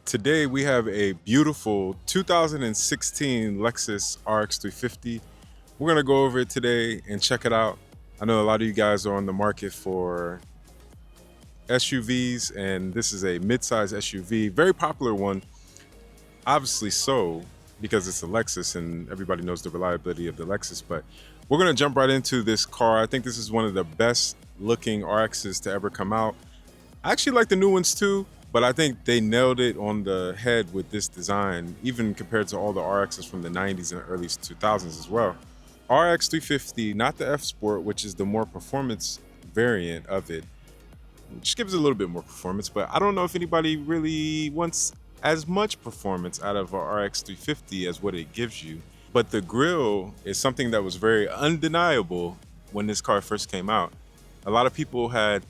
Today we have a beautiful 2016 Lexus RX350. We're gonna go over it today and check it out. I know a lot of you guys are on the market for SUVs, and this is a midsize SUV, very popular one. Obviously so, because it's a Lexus and everybody knows the reliability of the Lexus, but we're gonna jump right into this car. I think this is one of the best looking RXs to ever come out. I actually like the new ones too, but I think they nailed it on the head with this design, even compared to all the RXs from the 90s and early 2000s as well. RX 350, not the F Sport, which is the more performance variant of it, which gives it a little bit more performance, but I don't know if anybody really wants as much performance out of a RX 350 as what it gives you. But the grille is something that was very undeniable when this car first came out. A lot of people had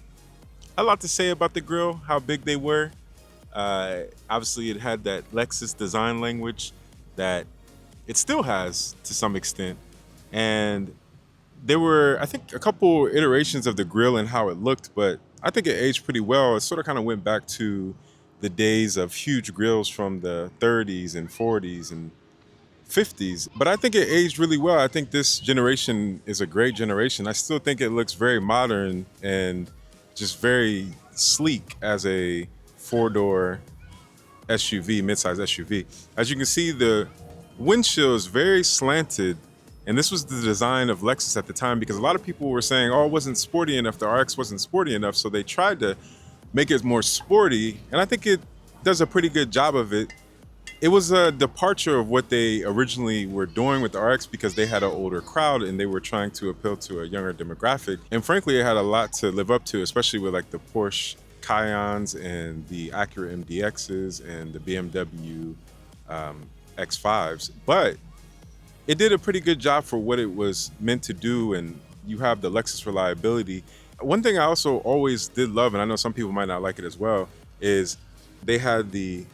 a lot to say about the grille, how big they were. Obviously, it had that Lexus design language that it still has to some extent. And there were, I think, a couple iterations of the grille and how it looked, but I think it aged pretty well. It sort of kind of went back to the days of huge grills from the 30s and 40s and 50s, but I think it aged really well. I think this generation is a great generation. I still think it looks very modern and just very sleek as a four-door SUV, midsize SUV. As you can see, the windshield is very slanted, and this was the design of Lexus at the time because a lot of people were saying, oh, it wasn't sporty enough, the RX wasn't sporty enough, so they tried to make it more sporty, and I think it does a pretty good job of it. It was a departure of what they originally were doing with the RX because they had an older crowd and they were trying to appeal to a younger demographic. And frankly, it had a lot to live up to, especially with like the Porsche Cayens and the Acura MDXs and the BMW X5s. But it did a pretty good job for what it was meant to do, and you have the Lexus reliability. One thing I also always did love, and I know some people might not like it as well, is they had the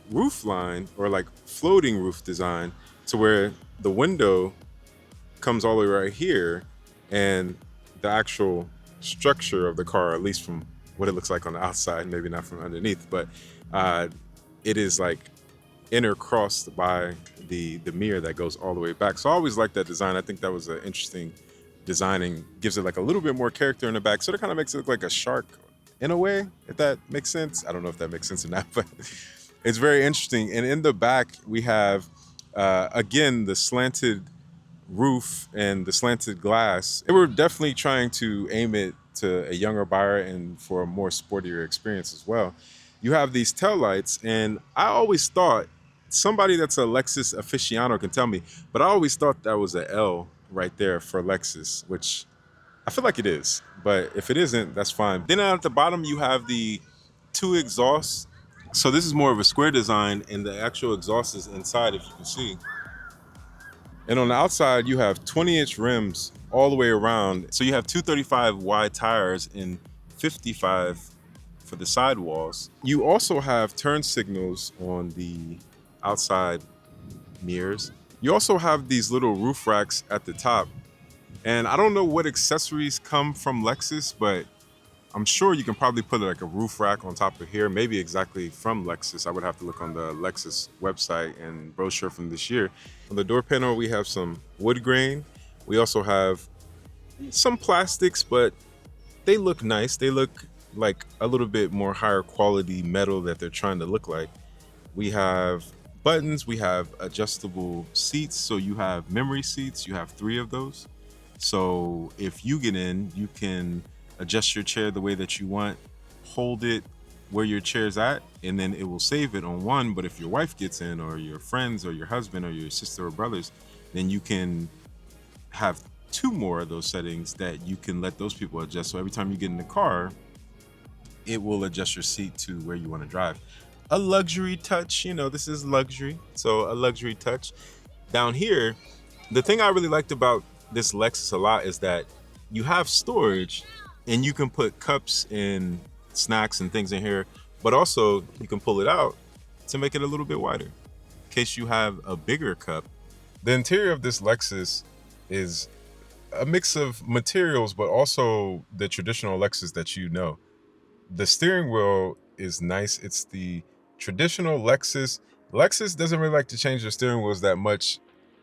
roof line or like floating roof design to where the window comes all the way right here, and the actual structure of the car, at least from what it looks like on the outside, maybe not from underneath, but it is like intercrossed by the mirror that goes all the way back. So I always liked that design. I think that was an interesting design and gives it like a little bit more character in the back. Sort of kind of makes it look like a shark in a way, if that makes sense. I don't know if that makes sense or not, but it's very interesting. And in the back, we have, again, the slanted roof and the slanted glass. They were definitely trying to aim it to a younger buyer and for a more sportier experience as well. You have these taillights, and I always thought, somebody that's a Lexus aficionado can tell me, but I always thought that was a L right there for Lexus, which I feel like it is. But if it isn't, that's fine. Then at the bottom, you have the two exhausts. So this is more of a square design, and the actual exhaust is inside, if you can see. And on the outside, you have 20-inch rims all the way around. So you have 235 wide tires and 55 for the sidewalls. You also have turn signals on the outside mirrors. You also have these little roof racks at the top. And I don't know what accessories come from Lexus, but I'm sure you can probably put like a roof rack on top of here, maybe exactly from Lexus. I would have to look on the Lexus website and brochure from this year. On the door panel, we have some wood grain. We also have some plastics, but they look nice. They look like a little bit more higher quality metal that they're trying to look like. We have buttons, we have adjustable seats. So you have memory seats, you have 3 of those. So if you get in, you can adjust your chair the way that you want, hold it where your chair's at, and then it will save it on one. But if your wife gets in, or your friends, or your husband, or your sister or brothers, then you can have 2 more of those settings that you can let those people adjust. So every time you get in the car, it will adjust your seat to where you want to drive. A luxury touch, you know, this is luxury. So a luxury touch. Down here, the thing I really liked about this Lexus a lot is that you have storage, and you can put cups and snacks and things in here, but also you can pull it out to make it a little bit wider in case you have a bigger cup. The interior of this Lexus is a mix of materials, but also the traditional Lexus that you know. The steering wheel is nice. It's the traditional Lexus. Lexus doesn't really like to change their steering wheels that much,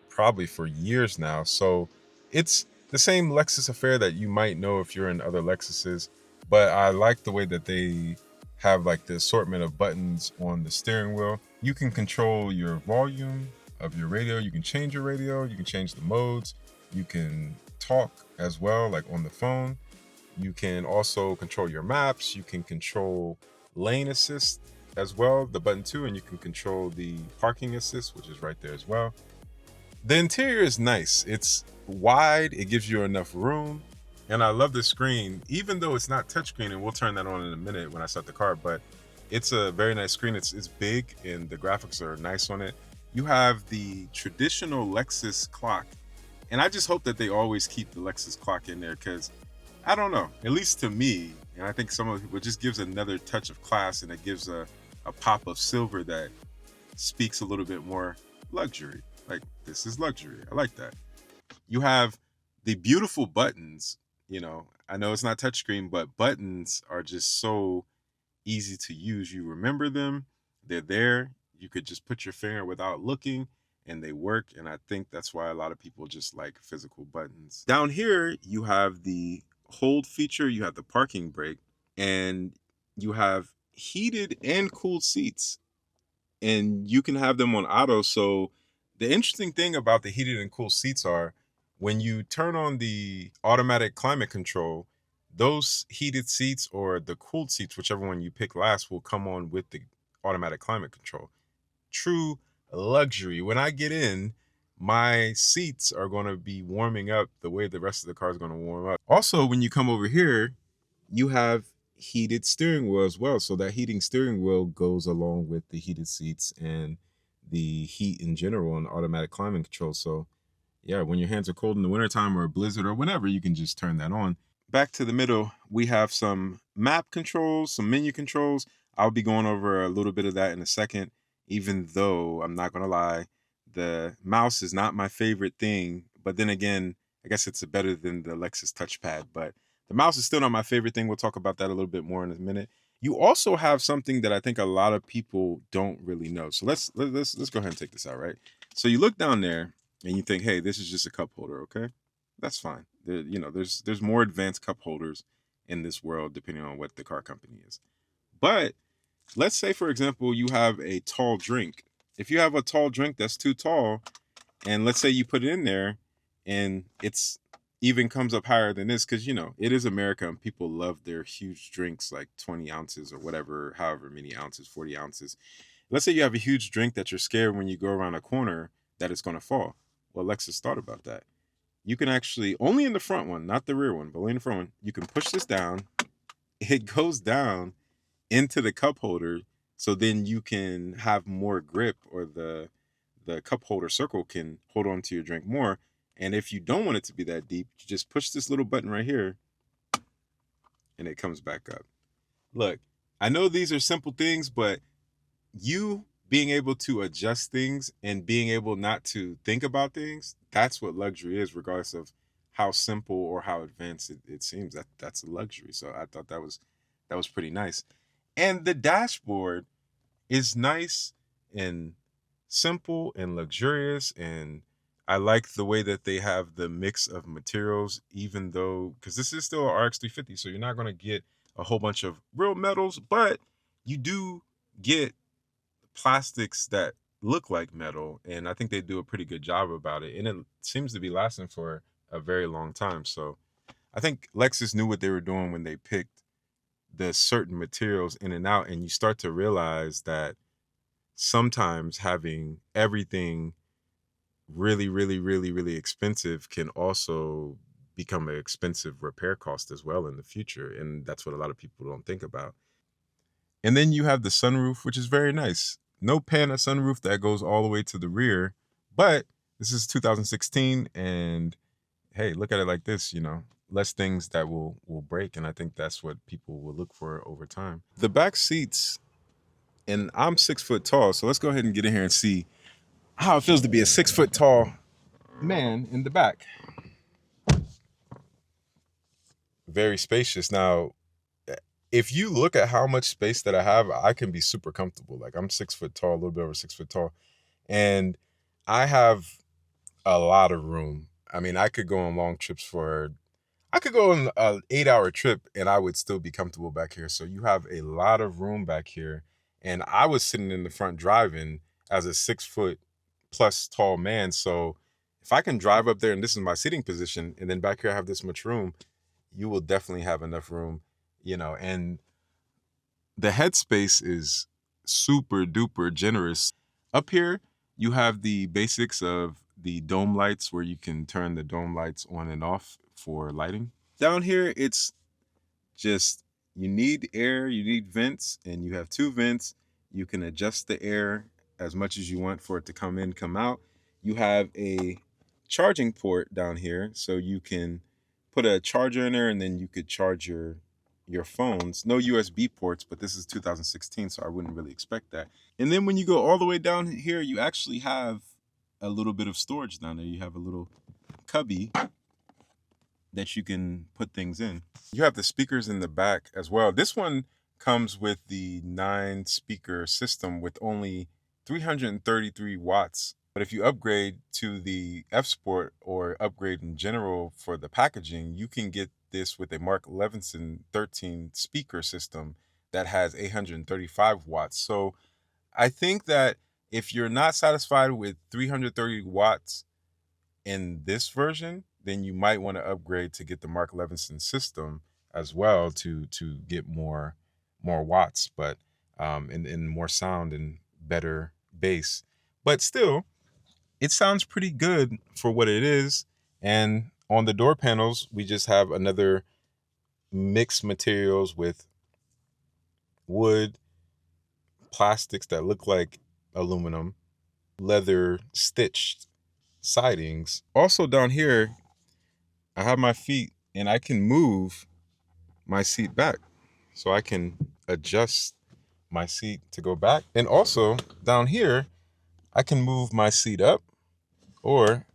probably for years now. So it's the same Lexus affair that you might know if you're in other Lexuses. But I like the way that they have like the assortment of buttons on the steering wheel. You can control your volume of your radio. You can change your radio. You can change the modes. You can talk as well, like on the phone. You can also control your maps. You can control lane assist as well, the button 2, and you can control the parking assist, which is right there as well. The interior is nice. It's wide. It gives you enough room. And I love the screen, even though it's not touchscreen, and we'll turn that on in a minute when I start the car, but it's a very nice screen. It's big and the graphics are nice on it. You have the traditional Lexus clock, and I just hope that they always keep the Lexus clock in there, because I don't know, at least to me, and I think some of it just gives another touch of class, and it gives a pop of silver that speaks a little bit more luxury. Like, this is luxury. I like that. You have the beautiful buttons. You know, I know it's not touchscreen, but buttons are just so easy to use. You remember them. They're there. You could just put your finger without looking and they work. And I think that's why a lot of people just like physical buttons. Down here, you have the hold feature. You have the parking brake, and you have heated and cooled seats, and you can have them on auto. So the interesting thing about the heated and cooled seats are when you turn on the automatic climate control, those heated seats or the cooled seats, whichever one you pick last, will come on with the automatic climate control. True luxury. When I get in, my seats are going to be warming up the way the rest of the car is going to warm up. Also, when you come over here, you have heated steering wheel as well. So that heating steering wheel goes along with the heated seats and the heat in general and automatic climate control. So yeah, when your hands are cold in the wintertime or a blizzard or whenever, you can just turn that on. Back to the middle, we have some map controls, some menu controls. I'll be going over a little bit of that in a second, even though I'm not going to lie, the mouse is not my favorite thing. But then again, I guess it's better than the Lexus touchpad, but the mouse is still not my favorite thing. We'll talk about that a little bit more in a minute. You also have something that I think a lot of people don't really know. So let's go ahead and take this out, right? So you look down there and you think, hey, this is just a cup holder, okay? That's fine. There's more advanced cup holders in this world, depending on what the car company is. But let's say, for example, you have a tall drink. If you have a tall drink that's too tall, and let's say you put it in there, and it's even comes up higher than this, because it is America and people love their huge drinks, like 20 ounces or whatever, however many ounces, 40 ounces. Let's say you have a huge drink that you're scared when you go around a corner that it's going to fall. Well, Lexus thought about that. You can actually, only in the front one, not the rear one, but only in the front one, you can push this down. It goes down into the cup holder, so then you can have more grip, or the cup holder circle can hold on to your drink more. And if you don't want it to be that deep, you just push this little button right here and it comes back up. Look, I know these are simple things, but you being able to adjust things and being able not to think about things, that's what luxury is, regardless of how simple or how advanced it seems. That's a luxury. So I thought that was pretty nice. And the dashboard is nice and simple and luxurious, and I like the way that they have the mix of materials, even though, because this is still an RX350, so you're not going to get a whole bunch of real metals, but you do get plastics that look like metal, and I think they do a pretty good job about it, and it seems to be lasting for a very long time. So I think Lexus knew what they were doing when they picked the certain materials in and out, and you start to realize that sometimes having everything really, really, really, really expensive can also become an expensive repair cost as well in the future. And that's what a lot of people don't think about. And then you have the sunroof, which is very nice. No Pana sunroof that goes all the way to the rear, but this is 2016, and hey, look at it like this, less things that will break. And I think that's what people will look for over time. The back seats, and I'm 6 foot tall, so let's go ahead and get in here and see how it feels to be a 6 foot tall man in the back. Very spacious. Now, if you look at how much space that I have, I can be super comfortable. Like I'm 6 foot tall, a little bit over 6 foot tall. And I have a lot of room. I mean, I could go on long trips I could go on an 8-hour trip and I would still be comfortable back here. So you have a lot of room back here. And I was sitting in the front driving as a 6 foot plus tall man. So if I can drive up there and this is my sitting position, and then back here I have this much room, you will definitely have enough room, and the headspace is super duper generous. Up here, you have the basics of the dome lights where you can turn the dome lights on and off for lighting. Down here, it's just, you need air, you need vents, and you have 2 vents. You can adjust the air as much as you want for it to come in, come out. You have a charging port down here, so you can put a charger in there and then you could charge your phones. No USB ports, but this is 2016, so I wouldn't really expect that. And then when you go all the way down here, you actually have a little bit of storage down there. You have a little cubby that you can put things in. You have the speakers in the back as well. This one comes with the 9-speaker system with only 333 watts. But if you upgrade to the F Sport or upgrade in general for the packaging, you can get this with a Mark Levinson 13 speaker system that has 835 watts. So I think that if you're not satisfied with 330 watts in this version, then you might want to upgrade to get the Mark Levinson system as well to get more watts, but and more sound and better bass. But still, it sounds pretty good for what it is. And on the door panels, we just have another mixed materials with wood, plastics that look like aluminum, leather stitched sidings. Also down here, I have my feet and I can move my seat back. So I can adjust my seat to go back. And also down here, I can move my seat up or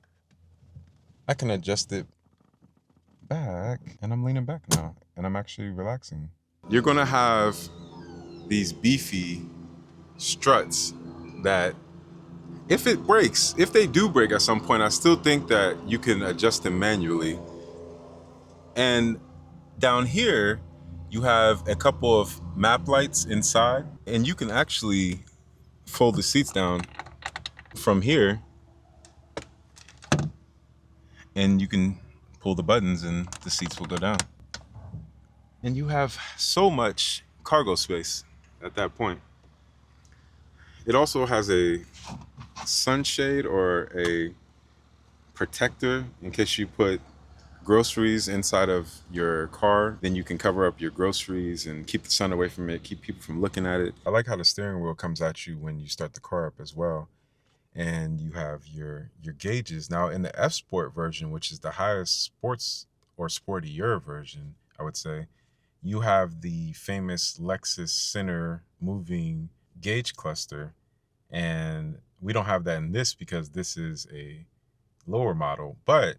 I can adjust it back, and I'm leaning back now and I'm actually relaxing. You're gonna have these beefy struts that if they do break at some point, I still think that you can adjust them manually. And down here, you have a couple of map lights inside, and you can actually fold the seats down from here, and you can pull the buttons and the seats will go down. And you have so much cargo space at that point. It also has a sunshade or a protector in case you put groceries inside of your car. Then you can cover up your groceries and keep the sun away from it, keep people from looking at it. I like how the steering wheel comes at you when you start the car up as well. And you have your gauges. Now in the F Sport version, which is the highest sports or sportier version, I would say, you have the famous Lexus center moving gauge cluster. And we don't have that in this because this is a lower model, but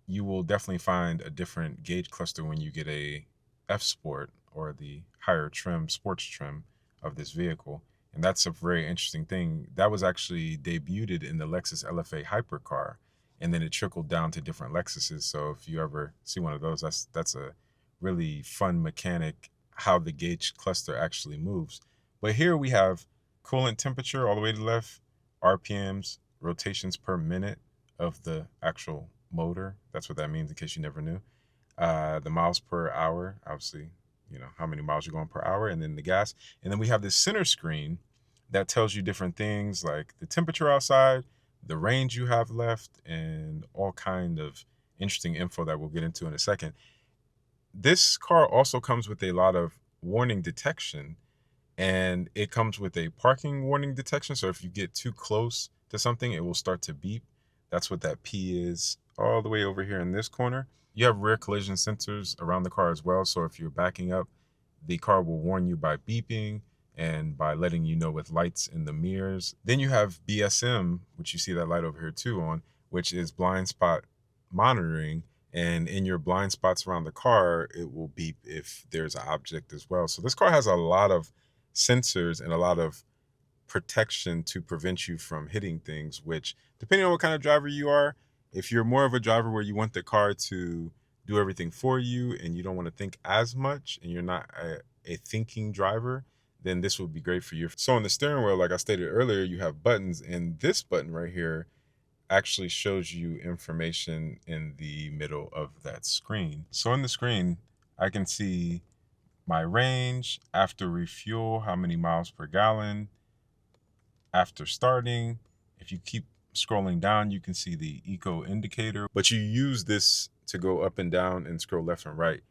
you will definitely find a different gauge cluster when you get a F Sport or the higher trim, sports trim of this vehicle. And that's a very interesting thing. That was actually debuted in the Lexus LFA hypercar, and then it trickled down to different Lexuses. So if you ever see one of those, that's a really fun mechanic, how the gauge cluster actually moves. But here we have coolant temperature all the way to the left, RPMs, rotations per minute of the actual motor. That's what that means in case you never knew. The miles per hour, obviously, how many miles you're going per hour, and then the gas. And then we have this center screen that tells you different things like the temperature outside, the range you have left, and all kind of interesting info that we'll get into in a second. This car also comes with a lot of warning detection, and it comes with a parking warning detection. So if you get too close to something, it will start to beep. That's what that P is all the way over here in this corner. You have rear collision sensors around the car as well. So if you're backing up, the car will warn you by beeping and by letting you know with lights in the mirrors. Then you have BSM, which you see that light over here too on, which is blind spot monitoring. And in your blind spots around the car, it will beep if there's an object as well. So this car has a lot of sensors and a lot of protection to prevent you from hitting things, which, depending on what kind of driver you are, if you're more of a driver where you want the car to do everything for you and you don't want to think as much and you're not a thinking driver, then this would be great for you. So on the steering wheel, like I stated earlier, you have buttons, and this button right here actually shows you information in the middle of that screen. So on the screen, I can see my range, after refuel, how many miles per gallon, after starting. If you keep scrolling down, you can see the eco indicator, but you use this to go up and down and scroll left and right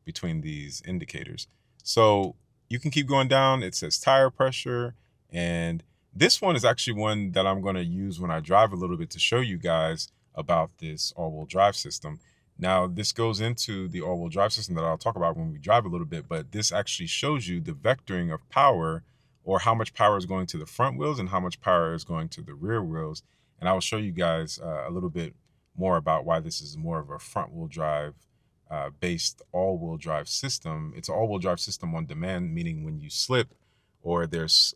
between these indicators. So you can keep going down. It says tire pressure, and this one is actually one that I'm going to use when I drive a little bit to show you guys about this all-wheel drive system. Now, this goes into the all-wheel drive system that I'll talk about when we drive a little bit, but this actually shows you the vectoring of power, or how much power is going to the front wheels and how much power is going to the rear wheels. And I will show you guys a little bit more about why this is more of a front-wheel drive based all-wheel drive system. It's an all-wheel drive system on demand, meaning when you slip or there's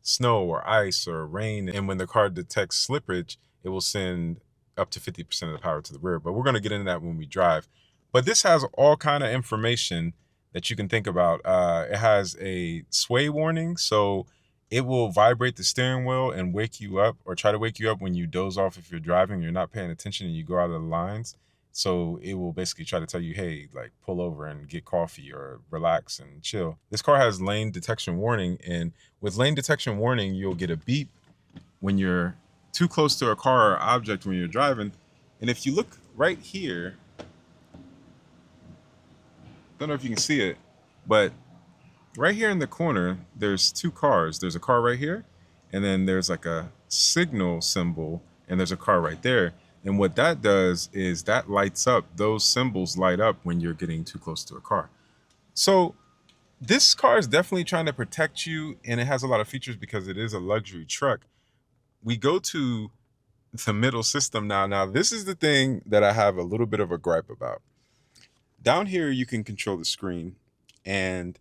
snow or ice or rain, and when the car detects slippage, it will send up to 50% of the power to the rear. But we're going to get into that when we drive. But this has all kind of information that you can think about. It has a sway warning, so it will vibrate the steering wheel and wake you up, or try to wake you up when you doze off if you're driving, you're not paying attention and you go out of the lines. So it will basically try to tell you, hey, like, pull over and get coffee or relax and chill. This car has lane detection warning, and with lane detection warning, you'll get a beep when you're too close to a car or object when you're driving. And if you look right here, don't know if you can see it, but right here in the corner, there's two cars. There's a car right here, and then there's like a signal symbol, and there's a car right there. And what that does is that lights up, those symbols light up when you're getting too close to a car. So this car is definitely trying to protect you, and it has a lot of features because it is a luxury truck. We go to the middle system now. Now, this is the thing that I have a little bit of a gripe about. Down here, you can control the screen, and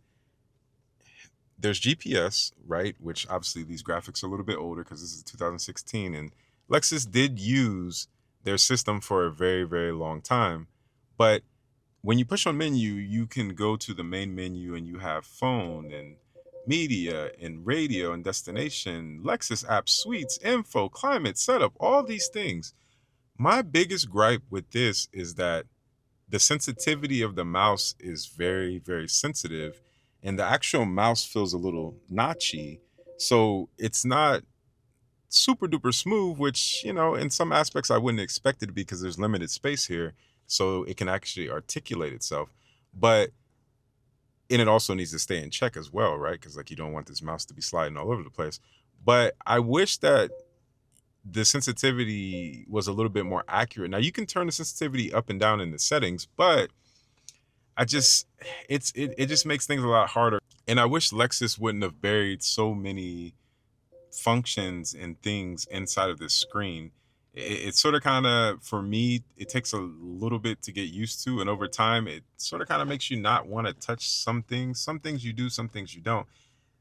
there's GPS, right? Which obviously these graphics are a little bit older because this is 2016, and Lexus did use their system for a very, very long time. But when you push on menu, you can go to the main menu and you have phone and media and radio and destination, Lexus app suites, info, climate, setup, all these things. My biggest gripe with this is that the sensitivity of the mouse is very, very sensitive, and the actual mouse feels a little notchy. So it's not super duper smooth, which, you know, in some aspects I wouldn't expect it to be because there's limited space here. So it can actually articulate itself. And it also needs to stay in check as well, right? Because like, you don't want this mouse to be sliding all over the place. But I wish that the sensitivity was a little bit more accurate. Now, you can turn the sensitivity up and down in the settings, but it just makes things a lot harder. And I wish Lexus wouldn't have buried so many functions and things inside of this screen. It's sort of kind of, for me, it takes a little bit to get used to, and over time it sort of kind of makes you not want to touch some things you do, some things you don't.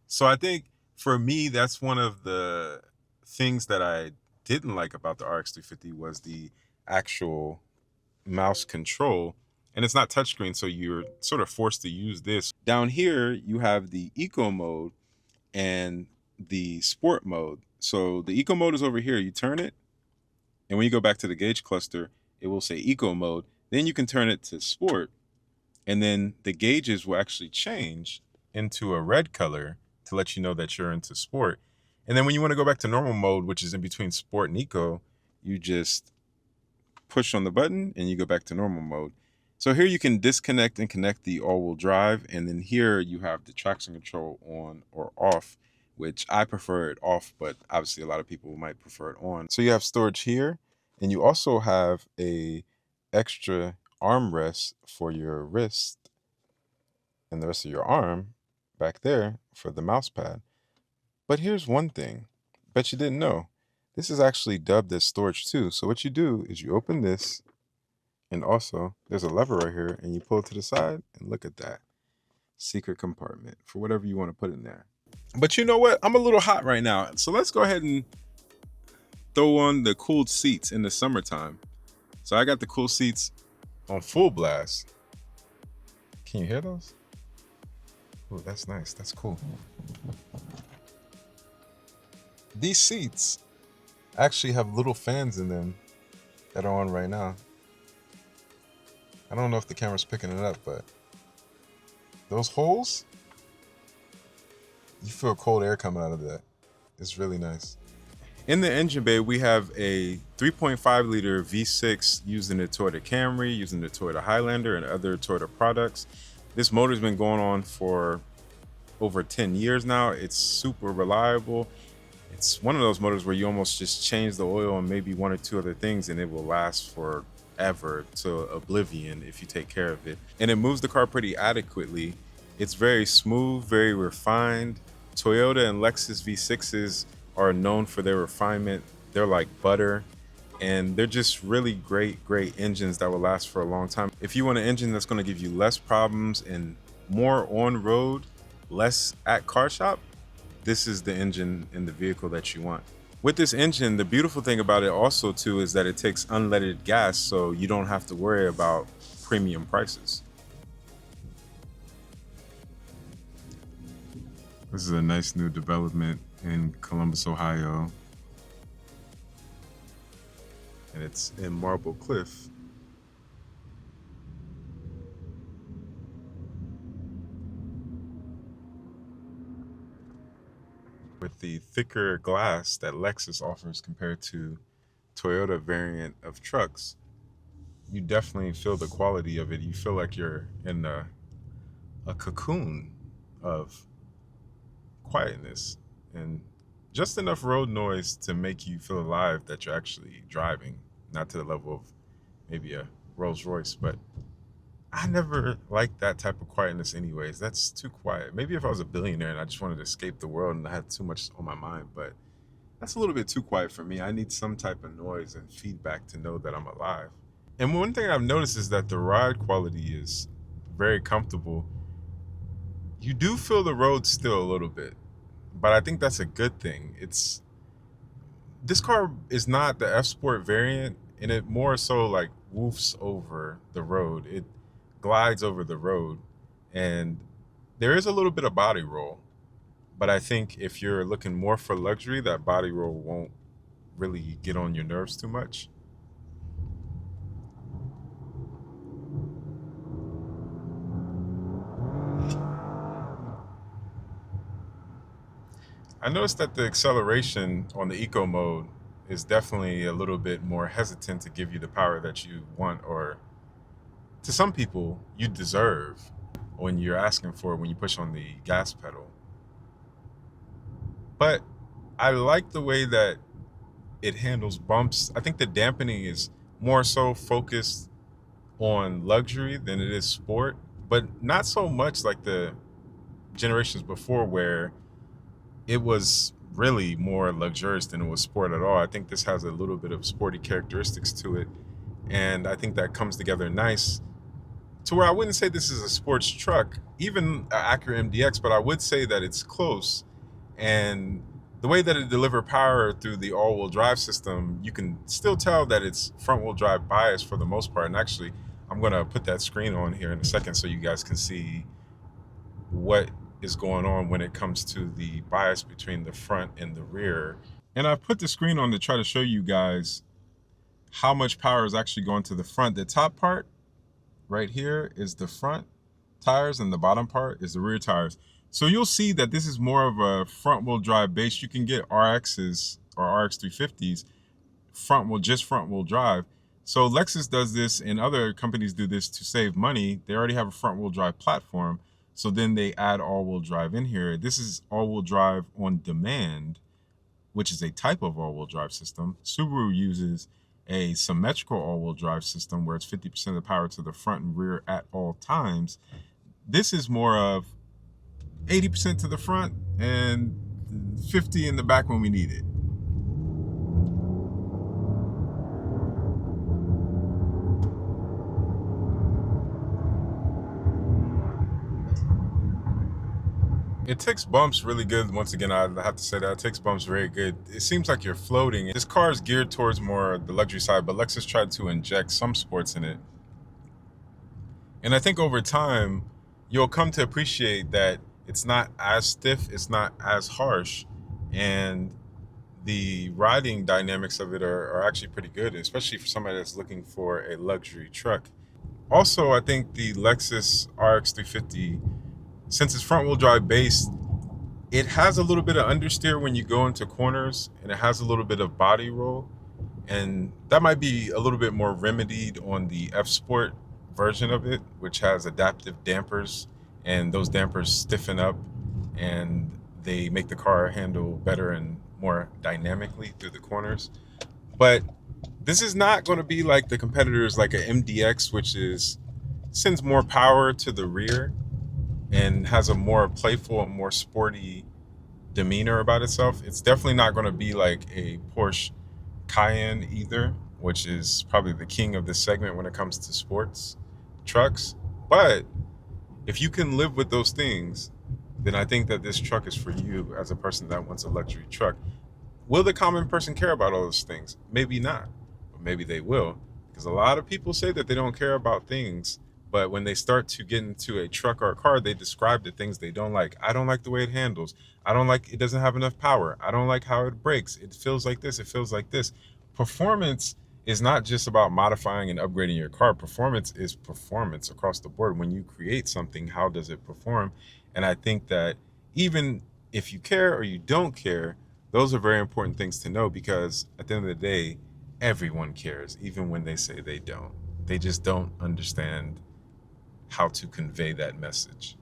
So I think for me, that's one of the things that I didn't like about the RX350 was the actual mouse control, and it's not touchscreen, so you're sort of forced to use this. Down here you have the eco mode and the sport mode. So the eco mode is over here. You turn it, and when you go back to the gauge cluster, it will say eco mode. Then you can turn it to sport, and then the gauges will actually change into a red color to let you know that you're into sport. And then when you want to go back to normal mode, which is in between sport and eco, you just push on the button and you go back to normal mode. So here you can disconnect and connect the all-wheel drive, and then here you have the traction control on or off, which I prefer it off, but obviously a lot of people might prefer it on. So you have storage here, and you also have a extra armrest for your wrist and the rest of your arm back there for the mouse pad. But here's one thing, bet you didn't know, this is actually dubbed as storage too. So what you do is you open this, And also, there's a lever right here, and you pull it to the side, and look at that. Secret compartment for whatever you want to put in there. But you know what? I'm a little hot right now. So let's go ahead and throw on the cooled seats in the summertime. So I got the cool seats on full blast. Can you hear those? Oh, that's nice. That's cool. These seats actually have little fans in them that are on right now. I don't know if the camera's picking it up, but those holes, you feel cold air coming out of that. It's really nice. In the engine bay, we have a 3.5 liter V6 using the Toyota Camry, using the Toyota Highlander and other Toyota products. This motor's been going on for over 10 years now. It's super reliable. It's one of those motors where you almost just change the oil and maybe one or two other things and it will last forever to oblivion if you take care of it. And it moves the car pretty adequately. It's very smooth, very refined. Toyota and Lexus V6s are known for their refinement. They're like butter, and they're just really great engines that will last for a long time. If you want an engine that's going to give you less problems and more on road, less at car shop, this is the engine in the vehicle that you want. With this engine, the beautiful thing about it also too is that it takes unleaded gas, so you don't have to worry about premium prices. This is a nice new development in Columbus, Ohio. And it's in Marble Cliff. With the thicker glass that Lexus offers compared to Toyota variant of trucks, you definitely feel the quality of it. You feel like you're in a cocoon of quietness and just enough road noise to make you feel alive that you're actually driving, not to the level of maybe a Rolls Royce, but I never liked that type of quietness anyways. That's too quiet. Maybe if I was a billionaire and I just wanted to escape the world and I had too much on my mind, but that's a little bit too quiet for me. I need some type of noise and feedback to know that I'm alive. And one thing I've noticed is that the ride quality is very comfortable. You do feel the road still a little bit, but I think that's a good thing. This car is not the F Sport variant, and it more so like woofs over the road. It glides over the road, and there is a little bit of body roll, but I think if you're looking more for luxury, that body roll won't really get on your nerves too much. I noticed that the acceleration on the eco mode is definitely a little bit more hesitant to give you the power that you want, or to some people you deserve when you're asking for it when you push on the gas pedal. But I like the way that it handles bumps. I think the dampening is more so focused on luxury than it is sport, but not so much like the generations before where it was really more luxurious than it was sport at all. I think this has a little bit of sporty characteristics to it, and I think that comes together nice to where I wouldn't say this is a sports truck, even an Acura MDX, but I would say that it's close. And the way that it delivers power through the all-wheel drive system, you can still tell that it's front-wheel drive bias for the most part. And actually, I'm going to put that screen on here in a second so you guys can see what is going on when it comes to the bias between the front and the rear. And I've put the screen on to try to show you guys how much power is actually going to the front. The top part right here is the front tires and the bottom part is the rear tires. So you'll see that this is more of a front wheel drive base. You can get RXs or RX350s just front wheel drive. So Lexus does this and other companies do this to save money. They already have a front wheel drive platform. So then they add all-wheel drive in here. This is all-wheel drive on demand, which is a type of all-wheel drive system. Subaru uses a symmetrical all-wheel drive system where it's 50% of the power to the front and rear at all times. This is more of 80% to the front and 50 in the back when we need it. It takes bumps really good. Once again, I have to say that it takes bumps very good. It seems like you're floating. This car is geared towards more the luxury side, but Lexus tried to inject some sports in it. And I think over time, you'll come to appreciate that it's not as stiff, it's not as harsh, and the riding dynamics of it are actually pretty good, especially for somebody that's looking for a luxury truck. Also, I think the Lexus RX350, since it's front wheel drive based, it has a little bit of understeer when you go into corners, and it has a little bit of body roll. And that might be a little bit more remedied on the F Sport version of it, which has adaptive dampers, and those dampers stiffen up and they make the car handle better and more dynamically through the corners. But this is not going to be like the competitors like an MDX, which sends more power to the rear and has a more playful and more sporty demeanor about itself. It's definitely not going to be like a Porsche Cayenne either, which is probably the king of this segment when it comes to sports trucks. But if you can live with those things, then I think that this truck is for you as a person that wants a luxury truck. Will the common person care about all those things? Maybe not, but maybe they will, because a lot of people say that they don't care about things, but when they start to get into a truck or a car, they describe the things they don't like. I don't like the way it handles. I don't like it doesn't have enough power. I don't like how it brakes. It feels like this. It feels like this. Performance is not just about modifying and upgrading your car. Performance is performance across the board. When you create something, how does it perform? And I think that even if you care or you don't care, those are very important things to know, because at the end of the day, everyone cares, even when they say they don't. They just don't understand how to convey that message.